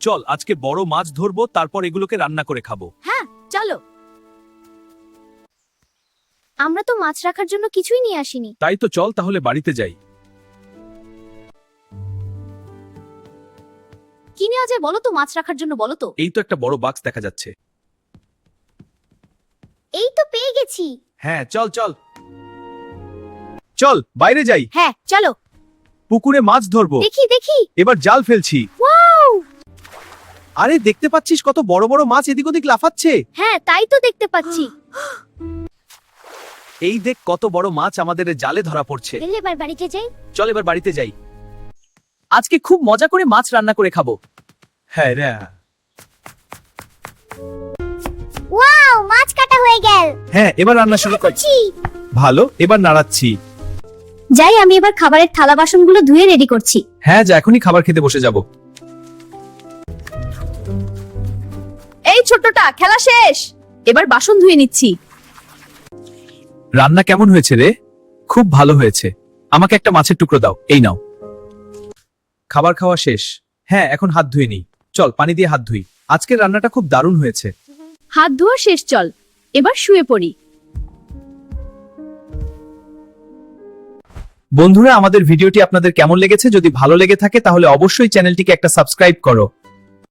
চল আজকে বড় মাছ ধরবো, তারপর এগুলোকে রান্না করে খাবো। হ্যাঁ চলো। আমরা তো মাছ রাখার জন্য কিছুই নিয়ে আসিনি। তাই তো চল তাহলে বাড়িতে যাই। কি নেওয়া যায় বলো তো, মাছ রাখার জন্য বলো তো। এই তো একটা বড় বাক্স দেখা যাচ্ছে। এই তো পেয়ে গেছি। হ্যাঁ চল চল চল বাইরে যাই, হ্যাঁ চলো। পুকুরে মাছ ধরবো। দেখি দেখি। এবার জাল ফেলছি। ওয়াও! আরে দেখতে পাচ্ছিস কত বড় বড় মাছ এদিক ওদিক লাফাচ্ছে। হ্যাঁ তাই তো দেখতে পাচ্ছি। এই দেখ কত বড় মাছ আমাদের জালে ধরা পড়ছে। এবার বাড়িতে যাই। চল এবার বাড়িতে যাই। আজকে খুব মজা করে মাছ রান্না করে খাবো। হ্যাঁ রে। ওয়াও, মাছ কাটা হয়ে গেল। হ্যাঁ এবার রান্না শুরু করছি। ভালো, এবার নাড়াচ্ছি। যাই, আমি এবার খাবারের থালা বাসনগুলো ধুয়ে রেডি করছি। হ্যাঁ যা, এখনই খাবার খেতে বসে যাব। এই ছোট্টটা, খেলা শেষ, এবার বাসন ধুয়ে নিচ্ছি। রান্না কেমন হয়েছে রে? খুব ভালো হয়েছে। আমাকে একটা মাছের টুকরো দাও, এই নাও। খাবার খাওয়া শেষ। হ্যাঁ এখন হাত ধুয়ে নিই। চল পানি দিয়ে হাত ধুই। আজকের রান্নাটা খুব দারুণ হয়েছে। হাত ধোয়া শেষ, চল এবার শুয়ে পড়ি। বন্ধুরা, আমাদের ভিডিওটি আপনাদের কেমন লেগেছে? যদি ভালো লেগে থাকে তাহলে অবশ্যই চ্যানেলটিকে একটা সাবস্ক্রাইব করো।